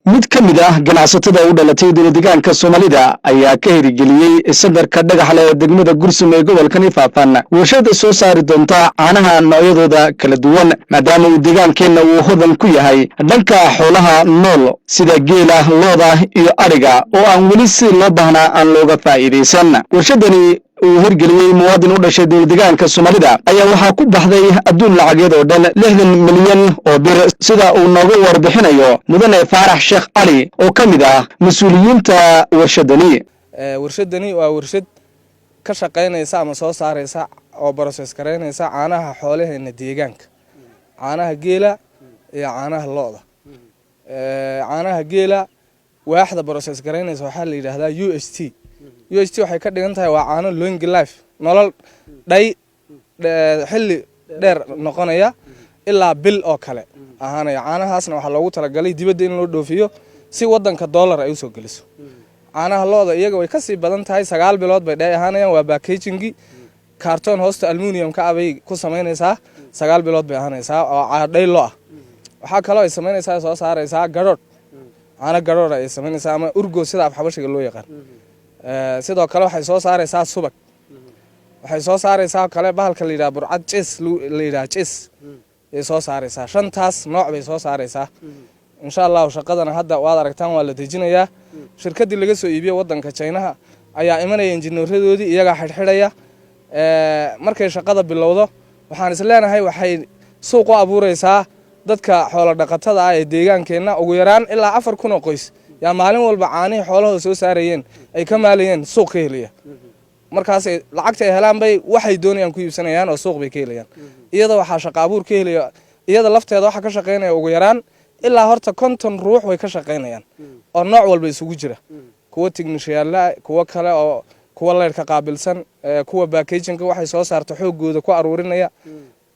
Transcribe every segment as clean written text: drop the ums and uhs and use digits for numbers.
mid ka mid ah ganacsatada u dhalatay dowladdeegaanka Soomaalida ayaa ka hirgeliyay sadarka dhagax leh degmada Gursum ee gobolka Faafan warshada soo saari doonta caanaha noocyadooda kala duwan maadaama uu deegaankeena uu hodan ku yahay dhanka xoolaha nool sida geela looda iyo ariga oo aan weli si loo baahnaa aan looga faa'iideysan warshadani uu hirgeliyay muwaadin u dhashay dowladdeegaanka Soomaalida ayaa waxa ku baxday adduun lacageed oo dhan 60 milyan oo bir sida uu noogu warbixinayo mudane Faarax Sheekh Ali oo kamid ah mas'uuliyiinta warshadani waa warshad ka shaqeynaysa ama soo saaraysa oo process gareynaysa caanaha xoolaheena deegaanka caanaha geela iyo caanaha looda caanaha geela waaxda process gareynaysa waxa la yiraahdaa UST waxay ka dhigan tahay waa caano long life nolol dhay xilli dheer noqonaya ilaa bil oo kale ahaanaya caanahaasna waxa loogu talagalay dibadda in loo dhoofiyo si wadanka dollar ay u soo geliso caanaha looda iyaga way ka sii badan tahay 9 bilood bay dhay ahaanayaan waa packaging carton hoosta aluminum ka abay ku sameynaysaa 9 bilood bay ahaanaysaa oo dhay loo ah waxa kale oo ay sameynaysaa soo saaraysaa garood caana garood ay sameynaysaa ama urgo sida af xabashiga loo yaqaan sidoo kale waxay soo saaraysaa subag waxay soo saaraysaa kale bahalka la yiraahdo burcad cheese la yiraahdo cheese ay soo saaraysaa shantaas nooc bay soo saaraysaa insha Allah shaqadana hadda waad aragtaan waa la dejinayaa shirkadii laga soo iibiyay wadanka China ayaa imanaya injineeradoodii iyaga xirxiraya markay shaqada bilowdo waxaan isleenahay waxay suuq u abuuraysaa dadka xoolo dhaqatada ah ee deegaankeena ugu yaraan ilaa 4,000 oo qoys yaa maalin walba caanaha xoolaha soo saarayeen ay ka maalayeen suuq ka helaya markaas lacagta ay helaan bay waxay doonayaan ku iibsanayaan oo suuq bay ka helayaan iyada waxa shaqo abuur ka helaya iyada lafteeda waxa ka shaqeynaya ugu yaraan ilaa horta 50 ruux way ka shaqeynayaan oo nooc walba isugu jira kuwa technician kuwa kale oo kuwa leerka qaabilsan kuwa packaging waxay soo saarto xoogooda ku aruurinaya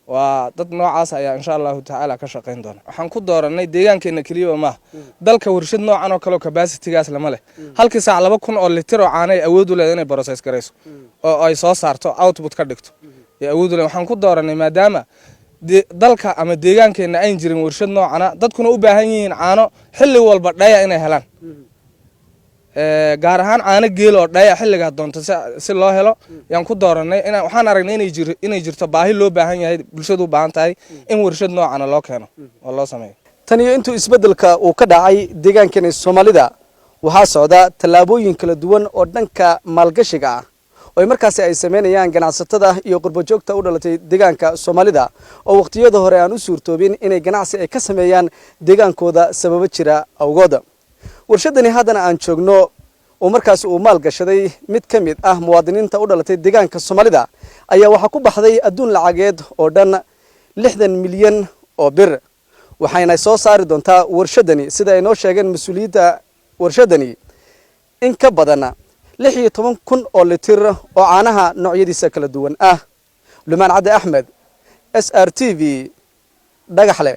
waa dad noocaas ayaa insha Allah ta'ala ka shaqeyn doona waxaan ku dooranay deegaankeena kaliya ma dalka warshad noocan oo kale capacity gaas lama leh halkii saac 2,000 oo litir oo caano ay awood u leedahay inay process gareyso oo ay soo saarto output ka dhigto ee awood u leedahay waxaan ku dooranay maadaama dalka ama deegaankeena ay jirin warshad noocana dadkuna u baahan yihiin caano xilli walba dhaya inay helaan gaar ahaan caano geel oo dhaya xilliga doonto si loo helo yaan ku dooranay waxaan aragnay inay jirto baahi loo baahan yahay bulshadu u baahan tahay in warshad noocana loo keeno oo loo sameeyo tan iyo intuu isbedelka uu ka dhacay deegaankeena Soomaalida waxa socda talaabooyin kala duwan oo dhanka maalgashiga ah oo markaas ay sameynayaan ganacsatada iyo qurbo joogta u dhalatay deegaanka Soomaalida oo waqtiyada hore aan u suurtoobin inay ganacsi ay ka sameeyaan deegaankooda sabab jira awgooda warshadani haddana aan joogno oo markaas uu maal gashaday mid ka mid ah muwaadiniinta u dhalatay deegaanka Soomaalida ayaa waxa ku baxday adduun lacageed oo dhan 60 milyan oo bir waxayna soo saari doontaa warshadani sida ay noo sheegeen mas'uuliyiinta warshadani in ka badan 16,000 oo litir oo caanaha noocyadiisa kala duwan ah Lumaan Cabdi Axmed SRTV dhagaxle